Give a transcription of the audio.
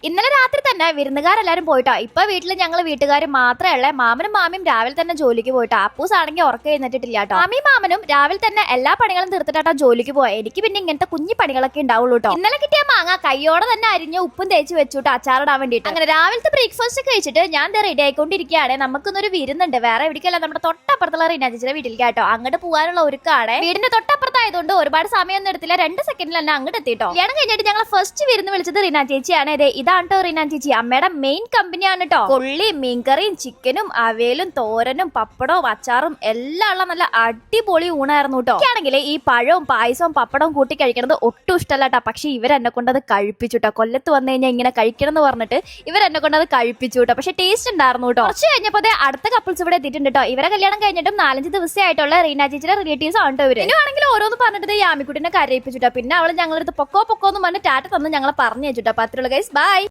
ഇന്നലെ രാത്രി തന്നെ വിരുന്നുകാരെല്ലാരും പോയിട്ടോ. ഇപ്പൊ വീട്ടിൽ ഞങ്ങൾ വീട്ടുകാർ മാത്രമേ ഉള്ളേ. മാമനും മാമിയും രാവിലെ തന്നെ ജോലിക്ക് പോയിട്ടോ. അപ്പൂസ് ആണെങ്കിൽ ഉറക്കം എഴുന്നേറ്റിട്ടില്ല കേട്ടോ. മാമിയും മാമനും രാവിലെ തന്നെ എല്ലാ പണികളും തീർത്തിട്ടാ ജോലിക്ക് പോയി. എനിക്ക് പിന്നെ ഇങ്ങനത്തെ കുഞ്ഞു പണികളൊക്കെ ഉണ്ടാവുള്ളൂ കേട്ടോ. ഇന്നലെ കിട്ടിയ മാങ്ങ കയ്യോടെ തന്നെ അരിഞ്ഞ് ഉപ്പും തേച്ച് വെച്ചുട്ടോ അച്ചാറിടാൻ വേണ്ടിയിട്ട്. അങ്ങനെ രാവിലത്തെ ബ്രേക്ക്ഫാസ്റ്റ് കഴിച്ചിട്ട് ഞാൻ റെഡി ആയിക്കൊണ്ടിരിക്കുകയാണ്. നമുക്കൊന്നൊരു വിരുന്നുണ്ട്. വേറെ എവിടേക്കല്ല, നമ്മുടെ തൊട്ടപ്പുറത്തുള്ള റീന ചേച്ചിയുടെ വീട്ടിൽ കേട്ടോ. അങ്ങോട്ട് പോകാനുള്ള ഒരുക്കാണ്. വീടിന്റെ തൊട്ടപ്പുറത്തായതുകൊണ്ട് ഒരുപാട് സമയമൊന്നും എടുത്തില്ല. 2 സെക്കൻഡിൽ തന്നെ അങ്ങോട്ട് എത്തിട്ടോ. കല്യാണം കഴിഞ്ഞിട്ട് ഞങ്ങൾ ഫസ്റ്റ് വിരുന്ന് വിളിച്ചത് റീന ചേച്ചിയാണ്. ഇതാണ് കേട്ടോ റീന ചേച്ചി. അമ്മയുടെ മെയിൻ കമ്പനിയാണ് കേട്ടോ. കൊള്ളിയും മീൻകറിയും ചിക്കനും അവേലും തോരനും പപ്പടവും അച്ചാറും എല്ലാം ഉള്ള നല്ല അടിപൊളി ഊണായിരുന്നു കേട്ടോ. ആണെങ്കിൽ ഈ പഴവും പായസവും പപ്പടവും കൂട്ടി കഴിക്കണത് ഒട്ടും ഇഷ്ടമല്ല കേട്ടോ. പക്ഷെ ഇവരെന്നെ കൊണ്ട് അത് കഴിപ്പിച്ചു കേട്ടോ. കൊല്ലത്ത് വന്നു കഴിഞ്ഞാൽ ഇങ്ങനെ കഴിക്കണം എന്ന് പറഞ്ഞിട്ട് ഇവരെന്നെ കൊണ്ട് അത് കഴിപ്പിച്ചു കേട്ടോ. പക്ഷെ ടേസ്റ്റ് ഉണ്ടായിരുന്നു കേട്ടോ. കുറച്ച് കഴിഞ്ഞപ്പോ അടുത്ത കപ്പിൾസ് ഇവിടെ എത്തിയിട്ടുണ്ട് കേട്ടോ. ഇവരെ കല്യാണം കഴിഞ്ഞിട്ടും 4-5 ദിവസമായിട്ടുള്ള റീന ചേച്ചിയുടെ റിലേറ്റീവ്സ് ആണ് കേട്ടോ ഇവര്. ഇവരാണെങ്കിൽ ഓരോന്ന് പറഞ്ഞിട്ട് യാമിക്കുട്ടിനെ കരയിപ്പിച്ചു കേട്ടോ. പിന്നെ അവള് ഞങ്ങളടുത്ത് പൊക്കോ എന്ന് പറഞ്ഞ് ടാറ്റ തന്ന് ഞങ്ങളെ പറഞ്ഞു വെച്ചിട്ടോ. അപ്പൊ അത്രയുള്ള ഗൈസ്, ബൈ.